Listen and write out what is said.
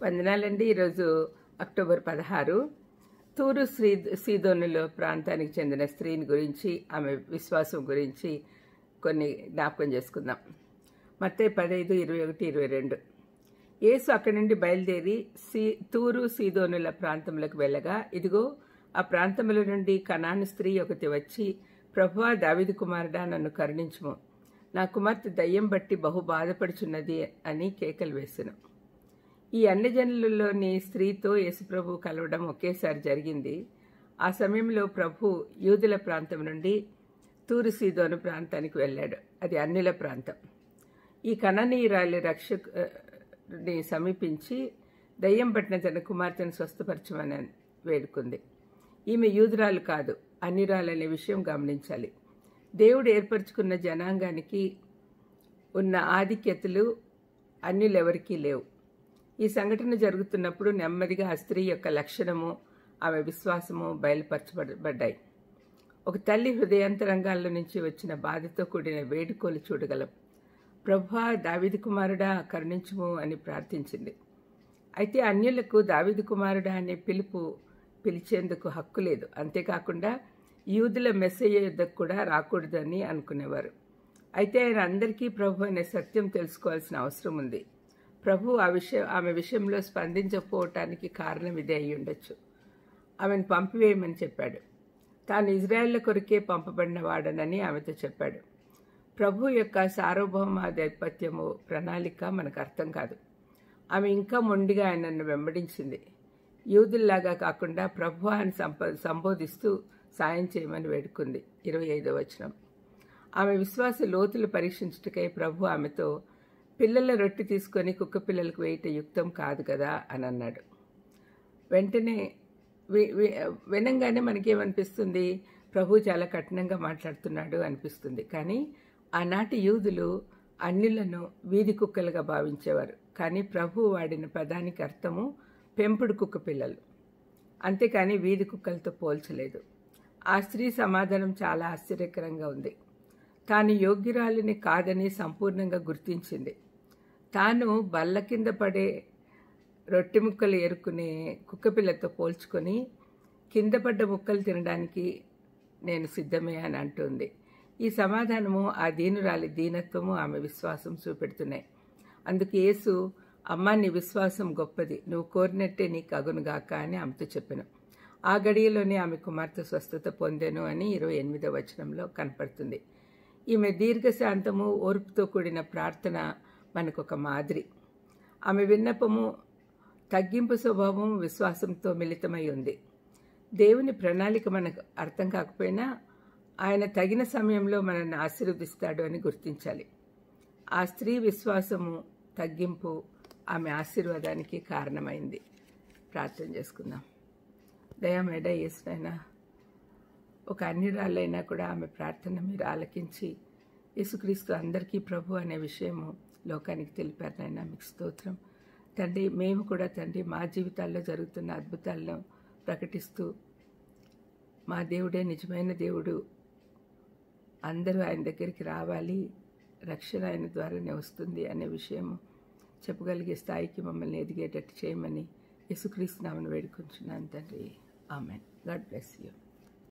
వందనాలండి. ఈరోజు అక్టోబర్ 16 తూరు సీదోనులో ప్రాంతానికి చెందిన స్త్రీని గురించి, ఆమె విశ్వాసం గురించి కొన్ని జ్ఞాపకం చేసుకుందాం. మత్తయి 15:21-22. యేసు అక్కడి నుండి బయలుదేరి తూరు సీదోనుల ప్రాంతంలోకి వెళ్ళగా, ఇదిగో ఆ ప్రాంతముల నుండి కనాను స్త్రీ ఒకటి వచ్చి, ప్రభువా, దావీదు కుమారుడా, నన్ను కరుణించుము, నా కుమార్తె దయ్యం బట్టి బహు బాధపడుచున్నది అని కేకలు వేసెను. ఈ అన్యజనులలోని స్త్రీతో యేసుప్రభు కలవడం ఒకేసారి జరిగింది. ఆ సమయంలో ప్రభు యూదుల ప్రాంతం నుండి తూరు సీదోను ప్రాంతానికి వెళ్ళాడు. అది అన్యుల ప్రాంతం. ఈ కనానీయురాలి రక్షకుని సమీపించి దయ్యం పట్టిన తన కుమార్తెను స్వస్థపరచమని వేడుకుంది. ఈమె యూదురాలు కాదు, అన్యురాలనే విషయం గమనించాలి. దేవుడు ఏర్పరచుకున్న జనాంగానికి ఉన్న ఆధిక్యతలు అన్యులెవరికీ లేవు. ఈ సంఘటన జరుగుతున్నప్పుడు నెమ్మదిగా ఆ స్త్రీ యొక్క లక్షణము, ఆమె విశ్వాసము బయలుపరచబడ్డాయి. ఒక తల్లి హృదయాంతరంగాల్లో నుంచి వచ్చిన బాధతో కూడిన వేడుకోలు చూడగలం. ప్రభువా, దావీదు కుమారుడా, కరుణించుము అని ప్రార్థించింది. అయితే అన్యులకు దావీదు కుమారుడా అనే పిలిచేందుకు హక్కు లేదు. అంతేకాకుండా యూదుల మెస్సయ్య యుద్ధకు కూడా రాకూడదని అనుకునేవారు. అయితే ఆయన అందరికీ ప్రభు అనే సత్యం తెలుసుకోవాల్సిన అవసరం ఉంది. ప్రభు ఆమె విషయంలో స్పందించకపోవటానికి కారణం ఇదే అయి ఉండొచ్చు. ఆమెను పంపివేయమని చెప్పాడు. తాను ఇజ్రాయేళ్ల కొరికే పంపబడిన వాడనని ఆమెతో చెప్పాడు. ప్రభు యొక్క సార్వభౌమాధిపత్యము ప్రణాళిక మనకు అర్థం కాదు. ఆమె ఇంకా మొండిగా ఆయనను వెంబడించింది. యూదుల్లాగా కాకుండా ప్రభు అని సంబోధిస్తూ సాయం చేయమని వేడుకుంది. 25వ వచనం. ఆమె విశ్వాస లోతులు పరీక్షించుటకై ప్రభు ఆమెతో, పిల్లల రొట్టె తీసుకొని కుక్క పిల్లలకు వేయట యుక్తం కాదు కదా అని అన్నాడు. వెంటనే వినంగానే మనకేమనిపిస్తుంది? ప్రభు చాలా కఠినంగా మాట్లాడుతున్నాడు అనిపిస్తుంది. కానీ ఆనాటి యూదులు అన్యులను వీధి కుక్కలుగా భావించేవారు. కానీ ప్రభు వాడిన పదానికి అర్థము పెంపుడు కుక్క పిల్లలు, అంతేకాని వీధి కుక్కలతో పోల్చలేదు. ఆ స్త్రీ సమాధానం చాలా ఆశ్చర్యకరంగా ఉంది. తాను యోగ్యురాలిని కాదని సంపూర్ణంగా గుర్తించింది. తాను బల్ల కింద పడే రొట్టె ముక్కలు ఏరుకునే కుక్కపిల్లతో పోల్చుకొని కింద పడ్డ ముక్కలు తినడానికి నేను సిద్ధమే అని అంటుంది. ఈ సమాధానము ఆ దీనురాలి దీనత్వము, ఆమె విశ్వాసం చూపెడుతున్నాయి. అందుకు యేసు, అమ్మా, నీ విశ్వాసం గొప్పది, నువ్వు కోరినట్టే నీకు అగునుగాక అని ఆమెతో చెప్పెను. ఆ గడియలోనే ఆమె కుమార్తె స్వస్థత పొందెను అని 28వ వచనంలో కనపడుతుంది. ఈమె దీర్ఘశాంతము, ఓర్పుతో కూడిన ప్రార్థన మనకొక మాదిరి. ఆమె విన్నపము తగ్గింపు స్వభావం, విశ్వాసంతో మిళితమై ఉంది. దేవుని ప్రణాళిక మనకు అర్థం కాకపోయినా ఆయన తగిన సమయంలో మనల్ని ఆశీర్వదిస్తాడు అని గుర్తించాలి. ఆ స్త్రీ విశ్వాసము, తగ్గింపు ఆమె ఆశీర్వాదానికి కారణమైంది. ప్రార్థన చేసుకుందాం. దయమేడ యేసునైనా, ఒక అన్యురాలైనా కూడా ఆమె ప్రార్థన మీరు ఆలకించి యేసుక్రీస్తు అందరికీ ప్రభు అనే విషయము లోకానికి తెలిపారు. నాయనా, మీకు స్తోత్రం తండ్రి. మేము కూడా తండ్రి మా జీవితాల్లో జరుగుతున్న అద్భుతాలను ప్రకటిస్తూ, మా దేవుడే నిజమైన దేవుడు, అందరూ ఆయన దగ్గరికి రావాలి, రక్షణ ఆయన ద్వారానే వస్తుంది అనే విషయము చెప్పగలిగే స్థాయికి మమ్మల్ని ఎదిగేటట్టు చేయమని యేసుక్రీస్తు నామమున వేడుకుంటున్నాను తండ్రి. ఆమెన్. God bless you.